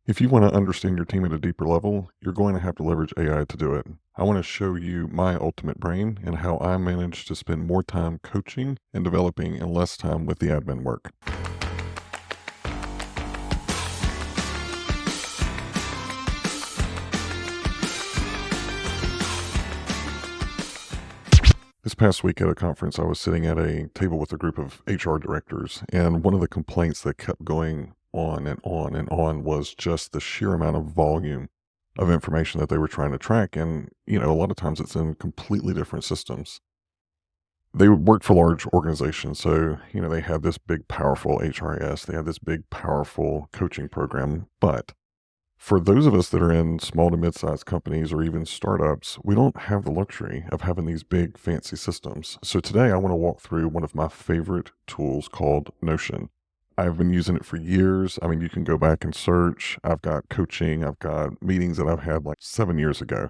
If you want to understand your team at a deeper level, you're going to have to leverage AI to do it. I want to show you my ultimate brain and how I managed to spend more time coaching and developing and less time with the admin work. This past week at a conference, I was sitting at a table with a group of HR directors, and one of the complaints that kept going on and on and on was just the sheer amount of volume of information that they were trying to track. And, a lot of times it's in completely different systems. They would work for large organizations. So, they had this big, powerful HRIS, they had this big, powerful coaching program. But for those of us that are in small to mid-sized companies or even startups, we don't have the luxury of having these big fancy systems. So today I want to walk through one of my favorite tools called Notion. I've been using it for years. I mean, you can go back and search. I've got coaching, I've got meetings that I've had like 7 years ago.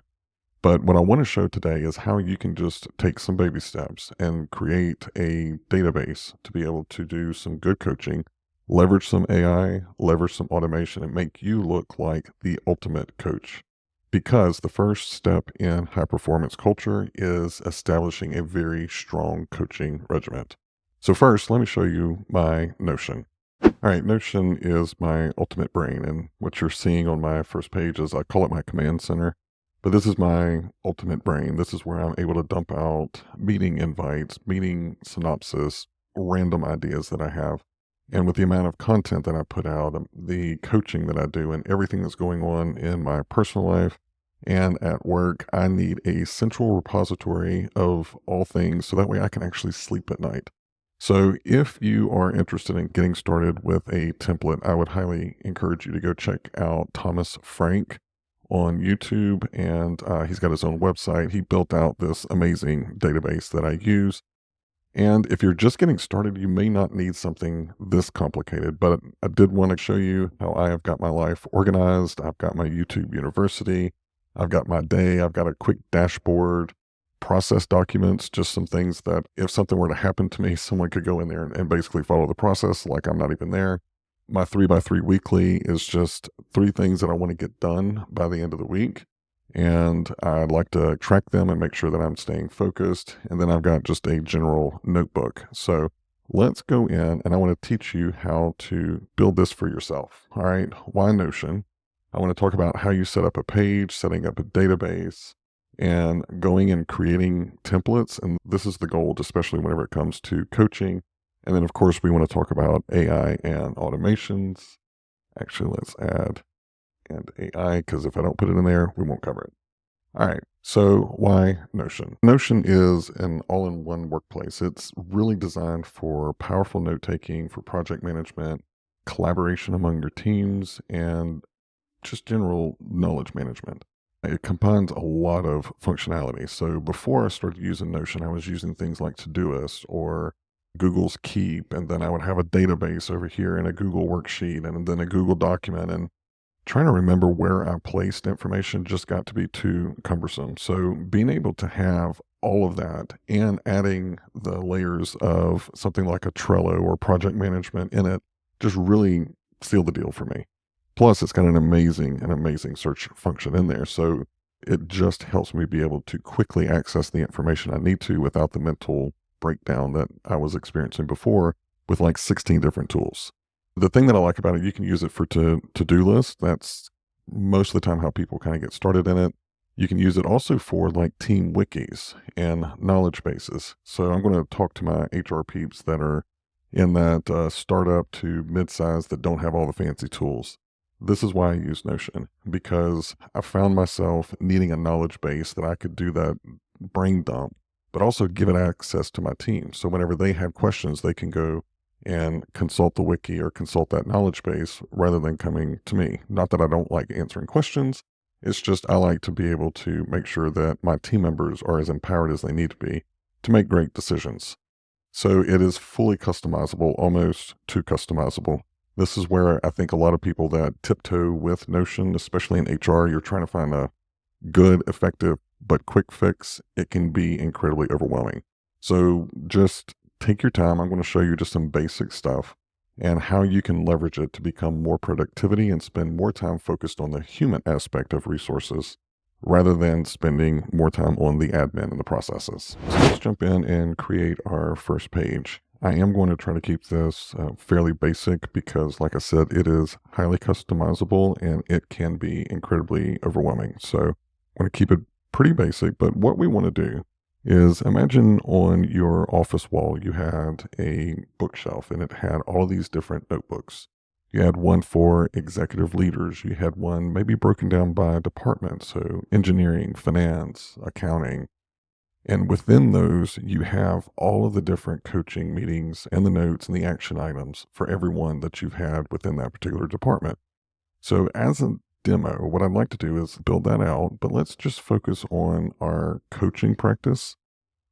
But what I want to show today is how you can just take some baby steps and create a database to be able to do some good coaching, leverage some AI, leverage some automation, and make you look like the ultimate coach. Because the first step in high performance culture is establishing a very strong coaching regiment. So first, let me show you my Notion. All right, Notion is my ultimate brain, and what you're seeing on my first page is I call it my command center. But this is my ultimate brain. This is where I'm able to dump out meeting invites, meeting synopsis, random ideas that I have. And with the amount of content that I put out, the coaching that I do, and everything that's going on in my personal life and at work, I need a central repository of all things so that way I can actually sleep at night. So if you are interested in getting started with a template, I would highly encourage you to go check out Thomas Frank on YouTube, and he's got his own website. He built out this amazing database that I use. And if you're just getting started, you may not need something this complicated, but I did want to show you how I have got my life organized. I've got my YouTube University. I've got my day. I've got a quick dashboard, process documents, just some things that if something were to happen to me, someone could go in there and basically follow the process like I'm not even there. My 3x3 weekly is just 3 things that I want to get done by the end of the week. And I'd like to track them and make sure that I'm staying focused. And then I've got just a general notebook. So let's go in and I want to teach you how to build this for yourself. All right. Why Notion? I want to talk about how you set up a page, setting up a database, and going and creating templates. And this is the goal, especially whenever it comes to coaching. And then, of course, we want to talk about AI and automations. Actually, let's add and AI, because if I don't put it in there, we won't cover it. All right, so why Notion? Notion is an all-in-one workplace. It's really designed for powerful note-taking, for project management, collaboration among your teams, and just general knowledge management. It combines a lot of functionality. So before I started using Notion, I was using things like Todoist or Google's Keep, and then I would have a database over here in a Google worksheet and then a Google document, and trying to remember where I placed information just got to be too cumbersome. So being able to have all of that and adding the layers of something like a Trello or project management in it just really sealed the deal for me. Plus, it's got an amazing search function in there. So it just helps me be able to quickly access the information I need to without the mental breakdown that I was experiencing before with like 16 different tools. The thing that I like about it, you can use it for to-do lists. That's most of the time how people kind of get started in it. You can use it also for like team wikis and knowledge bases. So I'm going to talk to my HR peeps that are in that startup to mid-size that don't have all the fancy tools. This is why I use Notion, because I found myself needing a knowledge base that I could do that brain dump, but also give it access to my team. So whenever they have questions, they can go and consult the wiki or consult that knowledge base rather than coming to me. Not that I don't like answering questions. It's just I like to be able to make sure that my team members are as empowered as they need to be to make great decisions. So it is fully customizable, almost too customizable. This is where I think a lot of people that tiptoe with Notion, especially in HR, you're trying to find a good, effective, but quick fix. It can be incredibly overwhelming. So just take your time. I'm going to show you just some basic stuff. and how you can leverage it to become more productivity and spend more time focused on the human aspect of resources rather than spending more time on the admin and the processes. So let's jump in and create our first page. I am going to try to keep this fairly basic because, like I said, it is highly customizable and it can be incredibly overwhelming. So I'm going to keep it pretty basic, but what we want to do is imagine on your office wall you had a bookshelf and it had all of these different notebooks. You had one for executive leaders. You had one maybe broken down by department, so engineering, finance, accounting. And within those, you have all of the different coaching meetings and the notes and the action items for everyone that you've had within that particular department. So as a demo, what I'd like to do is build that out, but let's just focus on our coaching practice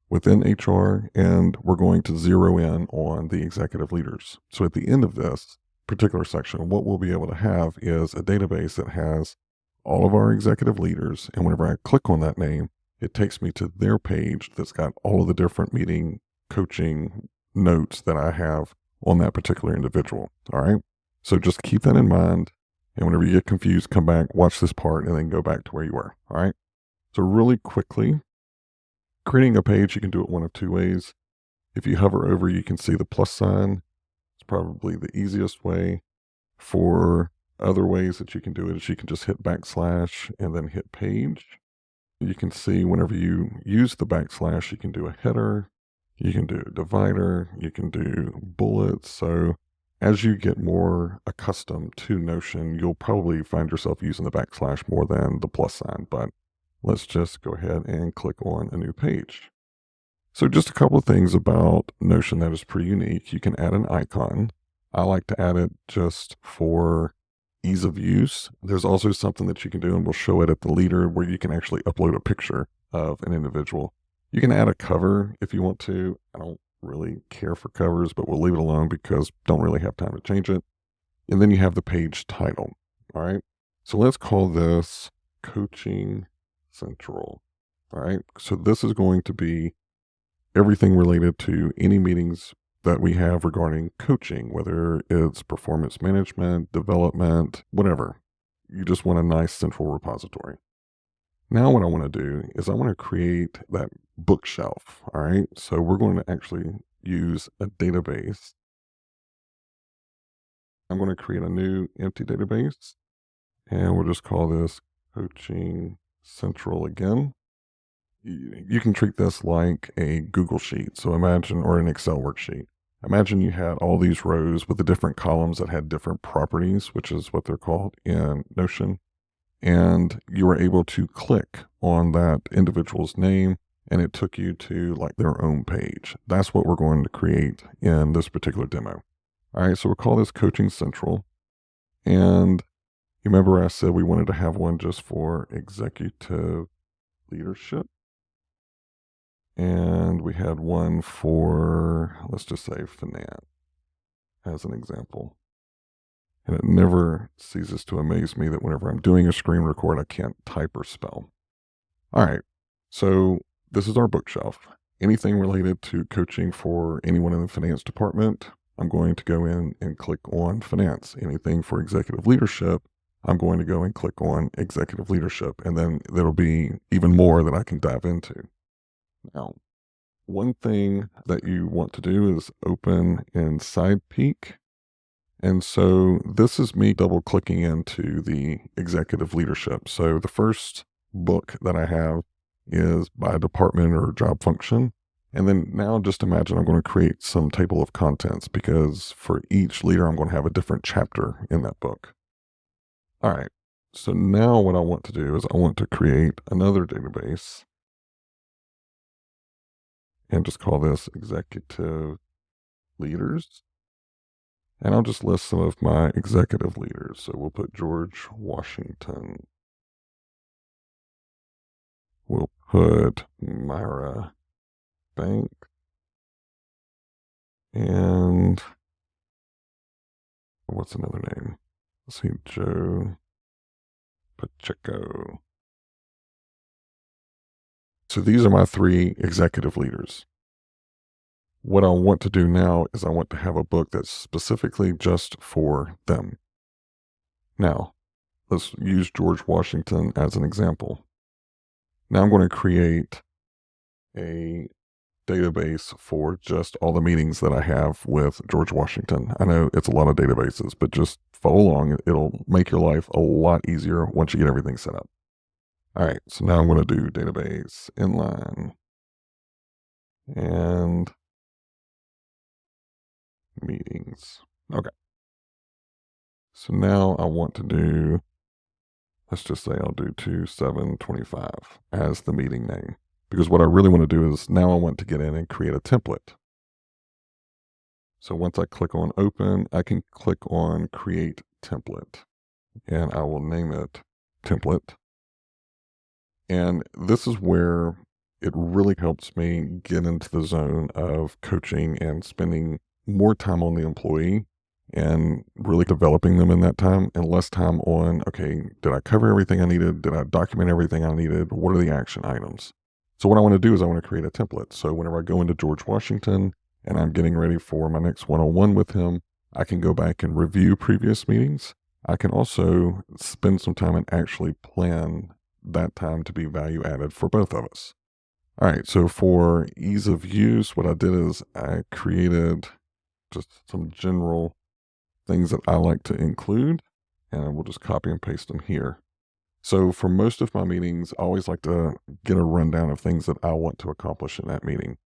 within HR, and we're going to zero in on the executive leaders. So at the end of this particular section, what we'll be able to have is a database that has all of our executive leaders, and whenever I click on that name, it takes me to their page that's got all of the different meeting coaching notes that I have on that particular individual. All right. So just keep that in mind. And whenever you get confused, come back, watch this part, and then go back to where you were. All right. So really quickly, creating a page, you can do it one of two ways. If you hover over, you can see the plus sign. It's probably the easiest way. For other ways that you can do it is you can just hit backslash and then hit page. You can see whenever you use the backslash, you can do a header, you can do a divider, you can do bullets. So as you get more accustomed to Notion, you'll probably find yourself using the backslash more than the plus sign. But let's just go ahead and click on a new page. So just a couple of things about Notion that is pretty unique. You can add an icon. I like to add it just for ease of use. There's also something that you can do, and we'll show it at the leader, where you can actually upload a picture of an individual. You can add a cover if you want to. I don't really care for covers, but we'll leave it alone because don't really have time to change it. And then you have the page title. All right. So let's call this Coaching Central. All right. So this is going to be everything related to any meetings that we have regarding coaching, whether it's performance management, development, whatever. You just want a nice central repository. Now what I want to do is I want to create that bookshelf. All right. So we're going to actually use a database. I'm going to create a new empty database, and we'll just call this Coaching Central again. You can treat this like a Google Sheet. So imagine, or an Excel worksheet. Imagine you had all these rows with the different columns that had different properties, which is what they're called in Notion. And you were able to click on that individual's name, and it took you to like their own page. That's what we're going to create in this particular demo. All right, so we'll call this Coaching Central. And you remember I said we wanted to have one just for executive leadership. And we had one for, let's just say, finance as an example. And it never ceases to amaze me that whenever I'm doing a screen record, I can't type or spell. All right, so this is our bookshelf. Anything related to coaching for anyone in the finance department, I'm going to go in and click on finance. Anything for executive leadership, I'm going to go and click on executive leadership. And then there'll be even more that I can dive into. Now, one thing that you want to do is open in SidePeek. And so this is me double clicking into the executive leadership. So the first book that I have is by department or job function. And then now just imagine I'm going to create some table of contents, because for each leader, I'm going to have a different chapter in that book. All right. So now what I want to do is I want to create another database and just call this executive leaders. And I'll just list some of my executive leaders. So we'll put George Washington. We'll put Myra Bank. And what's another name? Let's see, Joe Pacheco. So these are my three executive leaders. What I want to do now is I want to have a book that's specifically just for them. Now, let's use George Washington as an example. Now I'm going to create a database for just all the meetings that I have with George Washington. I know it's a lot of databases, but just follow along. It'll make your life a lot easier once you get everything set up. All right, so now I'm going to do database inline and meetings. Okay, so now I want to do, let's just say I'll do 2725 as the meeting name. Because what I really want to do is now I want to get in and create a template. So once I click on open, I can click on create template and I will name it template. And this is where it really helps me get into the zone of coaching and spending more time on the employee and really developing them in that time and less time on, okay, did I cover everything I needed? Did I document everything I needed? What are the action items? So what I want to do is I want to create a template. So whenever I go into George Washington and I'm getting ready for my next one-on-one with him, I can go back and review previous meetings. I can also spend some time and actually plan that time to be value added for both of us. All right, so for ease of use, what I did is I created just some general things that I like to include, and we'll just copy and paste them here. So for most of my meetings, I always like to get a rundown of things that I want to accomplish in that meeting.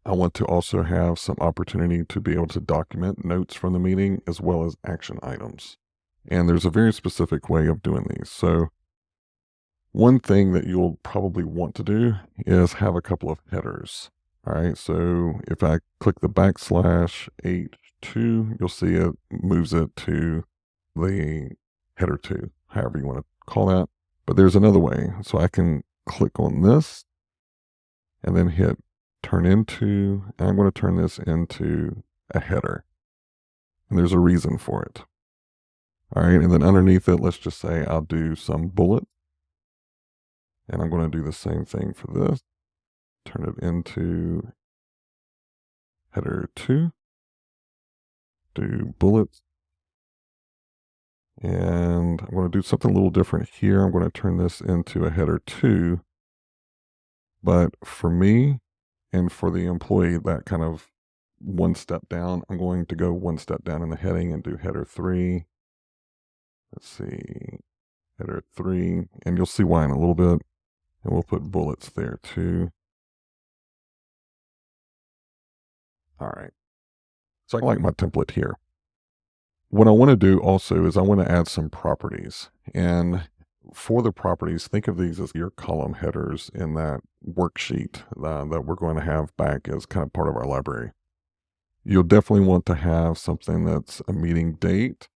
I want to also have some opportunity to be able to document notes from the meeting as well as action items. And there's a very specific way of doing these. So one thing that you'll probably want to do is have a couple of headers. All right, so if I click the backslash H2, you'll see it moves it to the header 2, however you want to call that. But there's another way. So I can click on this and then hit turn into, and I'm going to turn this into a header. And there's a reason for it. All right, and then underneath it, let's just say I'll do some bullet. And I'm going to do the same thing for this. Turn it into header 2. Do bullets. And I'm going to do something a little different here. I'm going to turn this into a header 2. But for me and for the employee, that kind of one step down, I'm going to go one step down in the heading and do header 3. Let's see, header 3. And you'll see why in a little bit. And we'll put bullets there too. All right. So I like my template here. What I want to do also is I want to add some properties. And for the properties, think of these as your column headers in that worksheet that we're going to have back as kind of part of our library. You'll definitely want to have something that's a meeting date.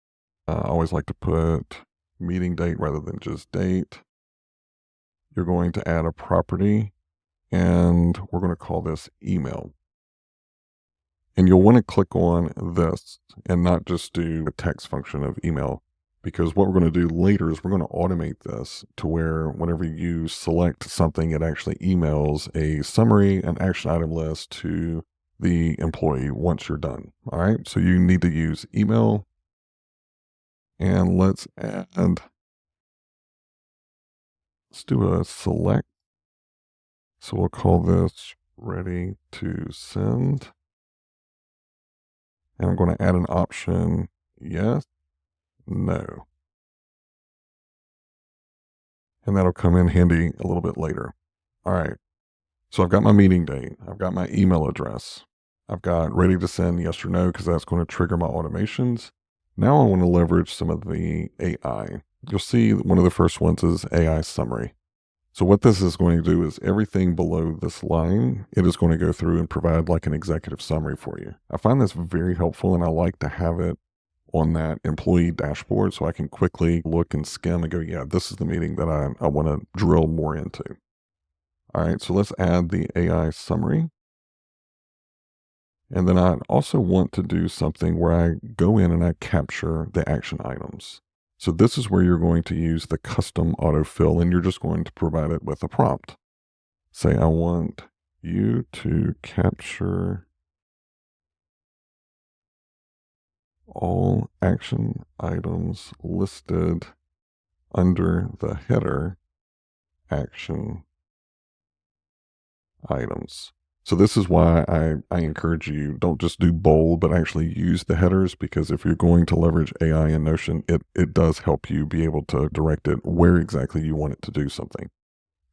I always like to put meeting date rather than just date. You're going to add a property, and we're going to call this email. And you'll want to click on this and not just do a text function of email, because what we're going to do later is we're going to automate this to where whenever you select something, it actually emails a summary, an action item list to the employee once you're done. All right. So you need to use email. And let's do a select. So we'll call this ready to send. And I'm going to add an option, yes, no. And that'll come in handy a little bit later. All right. So I've got my meeting date. I've got my email address. I've got ready to send yes or no, because that's going to trigger my automations. Now I want to leverage some of the AI. You'll see one of the first ones is AI summary. So what this is going to do is everything below this line, it is going to go through and provide like an executive summary for you. I find this very helpful, and I like to have it on that employee dashboard so I can quickly look and skim and go, yeah, this is the meeting that I want to drill more into. All right, so let's add the AI summary. And then I also want to do something where I go in and I capture the action items. So this is where you're going to use the custom autofill, and you're just going to provide it with a prompt. Say, I want you to capture all action items listed under the header action items. So this is why I encourage you, don't just do bold, but actually use the headers, because if you're going to leverage AI in Notion, it does help you be able to direct it where exactly you want it to do something.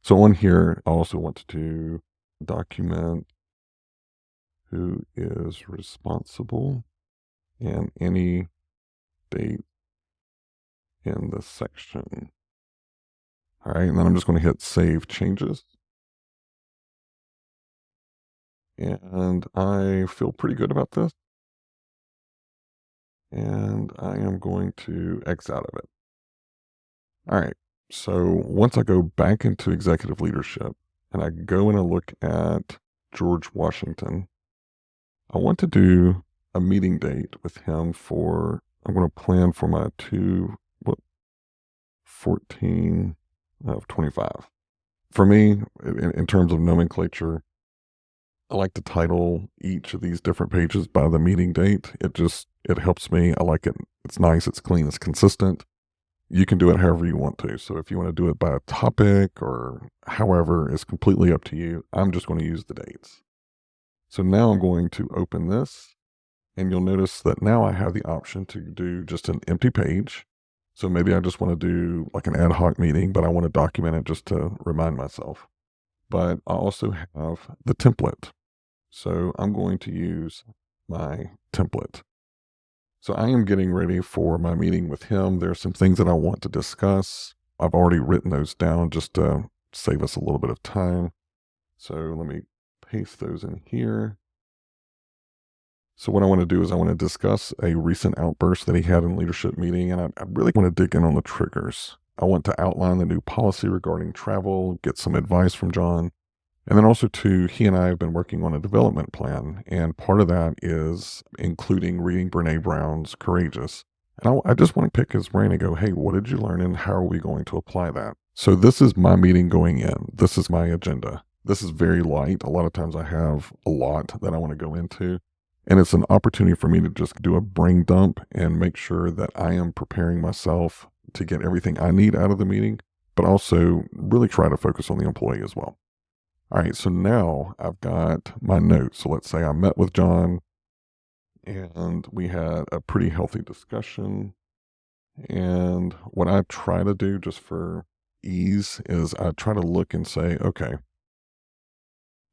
So on here, I also want to document who is responsible and any date in the section. All right, and then I'm just going to hit Save Changes. And I feel pretty good about this. And I am going to X out of it. All right. So once I go back into executive leadership and I go and I look at George Washington, I want to do a meeting date with him for, I'm going to plan for my 14 of 25. For me, in terms of nomenclature, I like to title each of these different pages by the meeting date. It helps me. I like it. It's nice. It's clean. It's consistent. You can do it however you want to. So if you want to do it by a topic or however, it's completely up to you. I'm just going to use the dates. So now I'm going to open this, and you'll notice that now I have the option to do just an empty page. So maybe I just want to do like an ad hoc meeting, but I want to document it just to remind myself. But I also have the template. So I'm going to use my template. So I am getting ready for my meeting with him. There are some things that I want to discuss. I've already written those down just to save us a little bit of time. So let me paste those in here. So what I want to do is I want to discuss a recent outburst that he had in leadership meeting, and I really want to dig in on the triggers. I want to outline the new policy regarding travel, get some advice from John. And then also too, he and I have been working on a development plan, and part of that is including reading Brene Brown's Courageous. And I just want to pick his brain and go, hey, what did you learn and how are we going to apply that? So this is my meeting going in. This is my agenda. This is very light. A lot of times I have a lot that I want to go into. And it's an opportunity for me to just do a brain dump and make sure that I am preparing myself to get everything I need out of the meeting, but also really try to focus on the employee as well. All right, so now I've got my notes. So let's say I met with John and we had a pretty healthy discussion. And what I try to do just for ease is I try to look and say, okay,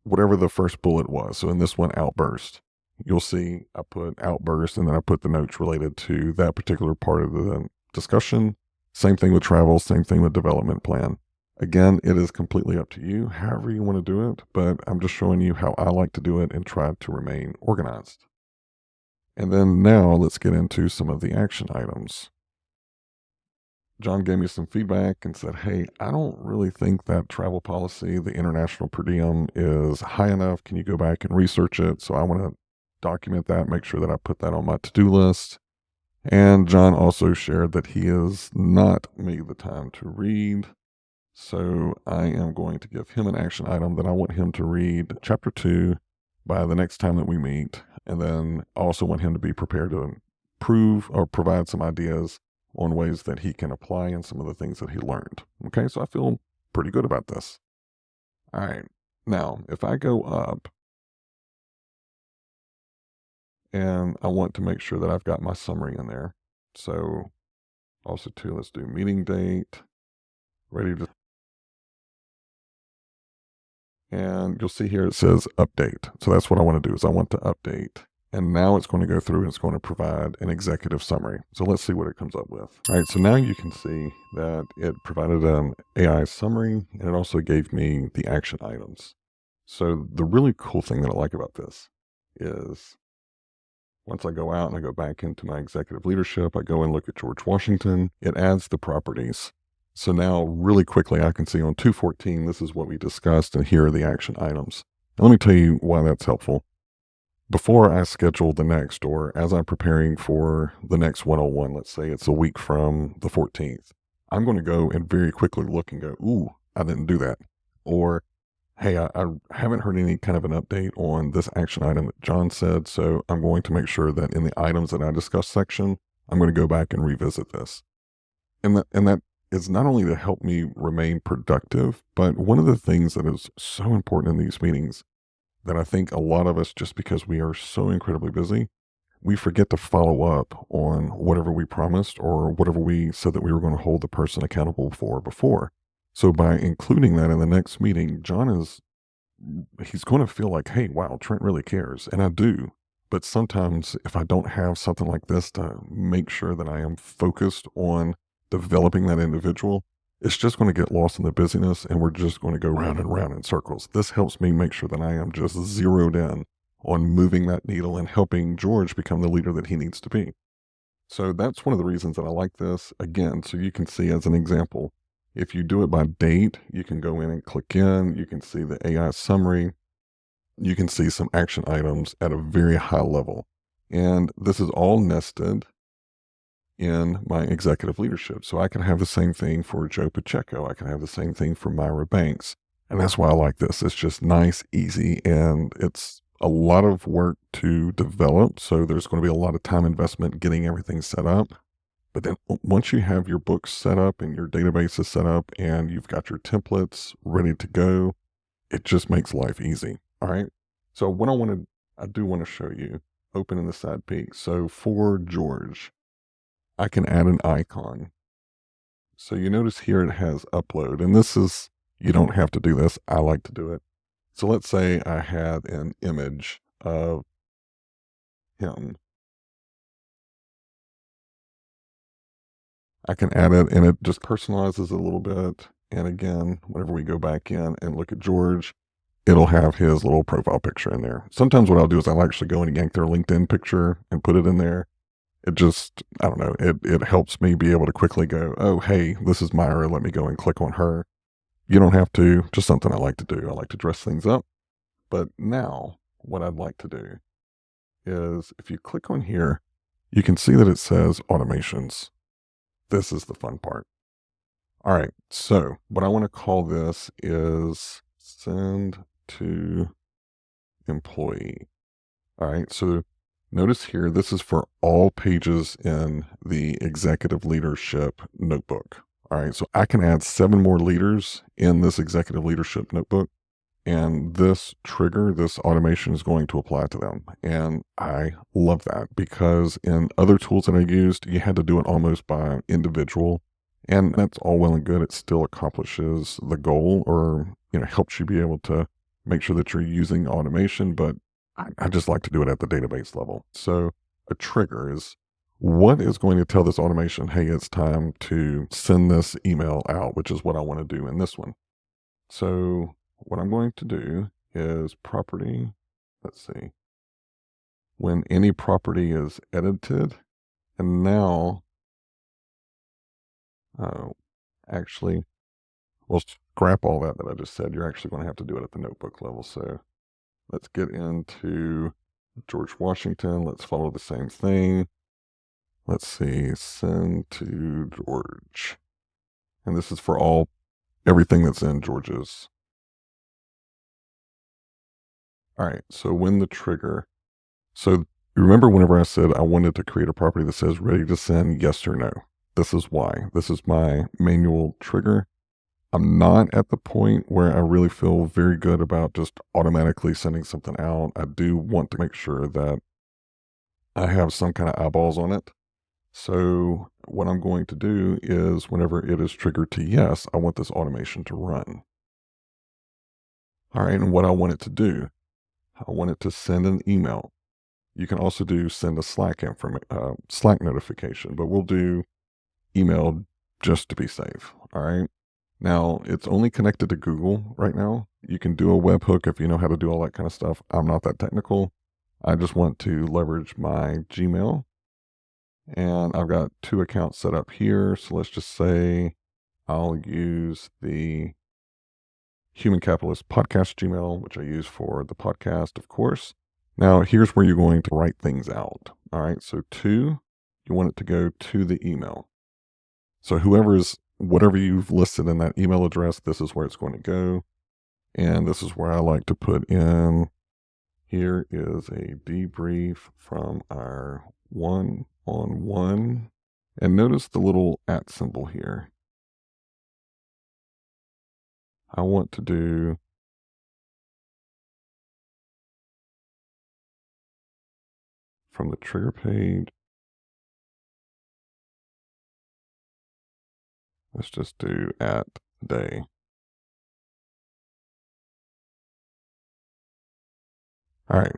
whatever the first bullet was. So in this one, outburst, you'll see I put outburst and then I put the notes related to that particular part of the discussion. Same thing with travel, same thing with development plan. Again, it is completely up to you, however you want to do it, but I'm just showing you how I like to do it and try to remain organized. And then now let's get into some of the action items. John gave me some feedback and said, hey, I don't really think that travel policy, the international per diem, is high enough. Can you go back and research it? So I want to document that, make sure that I put that on my to-do list. And John also shared that he has not made the time to read. So I am going to give him an action item that I want him to read chapter 2 by the next time that we meet. And then I also want him to be prepared to prove or provide some ideas on ways that he can apply in some of the things that he learned. Okay, so I feel pretty good about this. All right, now if I go up and I want to make sure that I've got my summary in there. So also too, let's do meeting date, ready to, and you'll see here it says update. So that's what I want to do is I want to update. And now it's going to go through and it's going to provide an executive summary. So let's see what it comes up with. All right, so now you can see that it provided an AI summary and it also gave me the action items. So the really cool thing that I like about this is once I go out and I go back into my executive leadership, I go and look at George Washington, it adds the properties. So now really quickly I can see on 214, this is what we discussed and here are the action items. Now, let me tell you why that's helpful. Before I schedule the next, or as I'm preparing for the next 101, let's say it's a week from the 14th, I'm going to go and very quickly look and go, ooh, I didn't do that. Or hey, I haven't heard any kind of an update on this action item that John said, so I'm going to make sure that in the items that I discussed section, I'm going to go back and revisit this. And that is not only to help me remain productive, but one of the things that is so important in these meetings that I think a lot of us, just because we are so incredibly busy, we forget to follow up on whatever we promised or whatever we said that we were going to hold the person accountable for before. So by including that in the next meeting, he's going to feel like, hey, wow, Trent really cares. And I do. But sometimes if I don't have something like this to make sure that I am focused on developing that individual, it's just going to get lost in the busyness and we're just going to go round and round in circles. This helps me make sure that I am just zeroed in on moving that needle and helping George become the leader that he needs to be. So that's one of the reasons that I like this. Again, so you can see as an example, if you do it by date, you can go in and click in, you can see the AI summary, you can see some action items at a very high level. And this is all nested in my executive leadership. So I can have the same thing for Joe Pacheco. I can have the same thing for Myra Banks. And that's why I like this. It's just nice, easy, and it's a lot of work to develop. So there's going to be a lot of time investment getting everything set up. But then once you have your books set up and your database is set up and you've got your templates ready to go, it just makes life easy. All right. So what I do want to show you, open in the side peek. So for George, I can add an icon. So you notice here it has upload, and you don't have to do this. I like to do it. So let's say I had an image of him. I can add it and it just personalizes it a little bit. And again, whenever we go back in and look at George, it'll have his little profile picture in there. Sometimes what I'll do is I'll actually go and yank their LinkedIn picture and put it in there. It just, I don't know, it helps me be able to quickly go, oh, hey, this is Myra. Let me go and click on her. You don't have to, just something I like to do. I like to dress things up. But now what I'd like to do is if you click on here, you can see that it says automations. This is the fun part. All right. So what I want to call this is send to employee. All right. So notice here, this is for all pages in the executive leadership notebook. All right. So I can add 7 more leaders in this executive leadership notebook. And this trigger, this automation is going to apply to them. And I love that because in other tools that I used, you had to do it almost by individual. And that's all well and good. It still accomplishes the goal or, helps you be able to make sure that you're using automation. But I just like to do it at the database level. So a trigger is what is going to tell this automation, hey, it's time to send this email out, which is what I want to do in this one. So what I'm going to do is property, let's see, when any property is edited, and now, actually, we'll scrap all that I just said. You're actually going to have to do it at the notebook level. So let's get into George Washington. Let's follow the same thing. Let's see, send to George. And this is for everything that's in George's. All right, so when the trigger, so remember whenever I said I wanted to create a property that says ready to send yes or no? This is why. This is my manual trigger. I'm not at the point where I really feel very good about just automatically sending something out. I do want to make sure that I have some kind of eyeballs on it. So what I'm going to do is whenever it is triggered to yes, I want this automation to run. All right, and what I want it to do, I want it to send an email. You can also do send a Slack notification, but we'll do email just to be safe. All right. Now it's only connected to Google right now. You can do a webhook if you know how to do all that kind of stuff. I'm not that technical. I just want to leverage my Gmail, and I've got 2 accounts set up here. So let's just say I'll use the Human Capitalist Podcast Gmail, which I use for the podcast, of course. Now, here's where you're going to write things out. All right. So you want it to go to the email. So whatever you've listed in that email address, this is where it's going to go. And this is where I like to put in, here is a debrief from our one-on-one. And notice the little @ symbol here. I want to do from the trigger page. Let's just do @day. All right.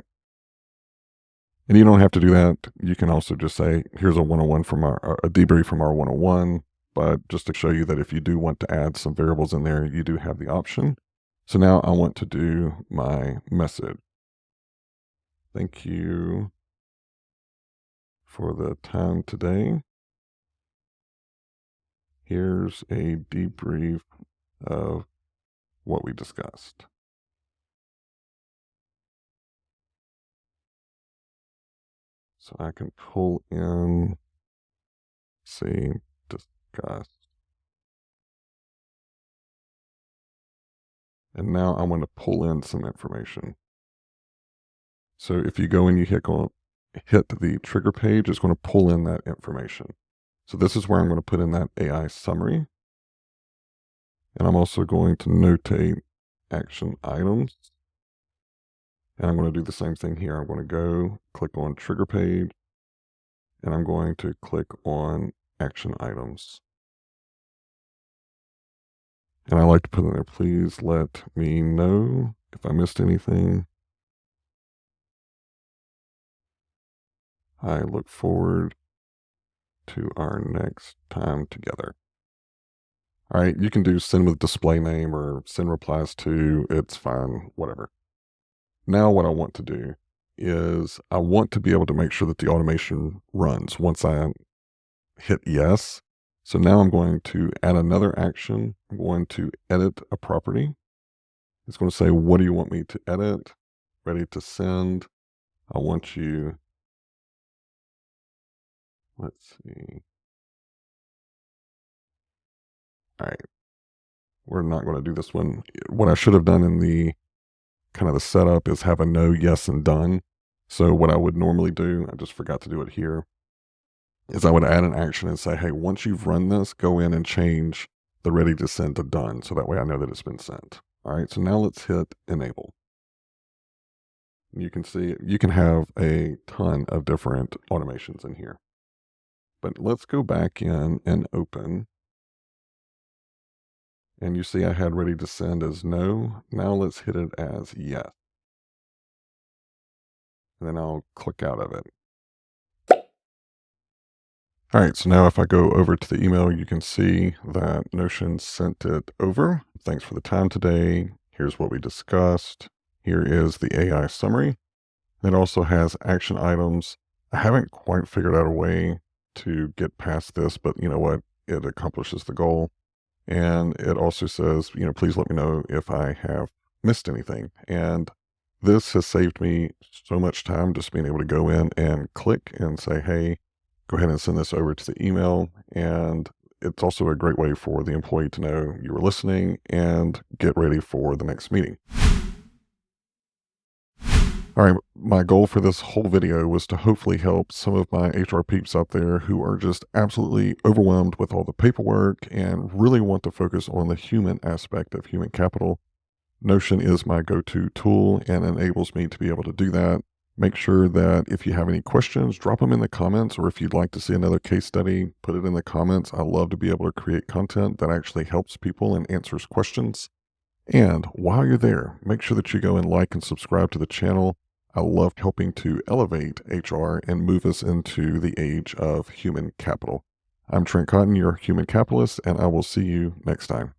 And you don't have to do that. You can also just say, here's a one-on-one from a debrief from our one-on-one. But just to show you that if you do want to add some variables in there, you do have the option. So now I want to do my message. Thank you for the time today. Here's a debrief of what we discussed. So I can pull in, see, discuss. And now I want to pull in some information. So if you go and you hit the trigger page, it's going to pull in that information. So this is where I'm going to put in that AI summary. And I'm also going to notate action items. And I'm going to do the same thing here. I'm going to go click on trigger page, and I'm going to click on action items. And I like to put in there, please let me know if I missed anything. I look forward to our next time together. All right, you can do send with display name or send replies to, it's fine, whatever. Now what I want to do is I want to be able to make sure that the automation runs once I hit yes. So now I'm going to add another action. I'm going to edit a property. It's going to say, what do you want me to edit? Ready to send. I want you, let's see. All right. We're not going to do this one. What I should have done in the kind of the setup is have a no, yes, and done. So what I would normally do, I just forgot to do it here, is I would add an action and say, hey, once you've run this, go in and change the ready to send to done. So that way I know that it's been sent. All right, so now let's hit enable. You can see you can have a ton of different automations in here. But let's go back in and open. And you see I had ready to send as no. Now let's hit it as yes. And then I'll click out of it. All right, so now if I go over to the email, you can see that Notion sent it over. Thanks for the time today. Here's what we discussed. Here is the AI summary. It also has action items. I haven't quite figured out a way to get past this, but you know what? It accomplishes the goal. And it also says, please let me know if I have missed anything. And this has saved me so much time just being able to go in and click and say, hey, go ahead and send this over to the email. And it's also a great way for the employee to know you were listening and get ready for the next meeting. All right, my goal for this whole video was to hopefully help some of my HR peeps out there who are just absolutely overwhelmed with all the paperwork and really want to focus on the human aspect of human capital. Notion is my go-to tool and enables me to be able to do that. Make sure that if you have any questions, drop them in the comments, or if you'd like to see another case study, put it in the comments. I love to be able to create content that actually helps people and answers questions. And while you're there, make sure that you go and like and subscribe to the channel. I love helping to elevate HR and move us into the age of human capital. I'm Trent Cotton, your human capitalist, and I will see you next time.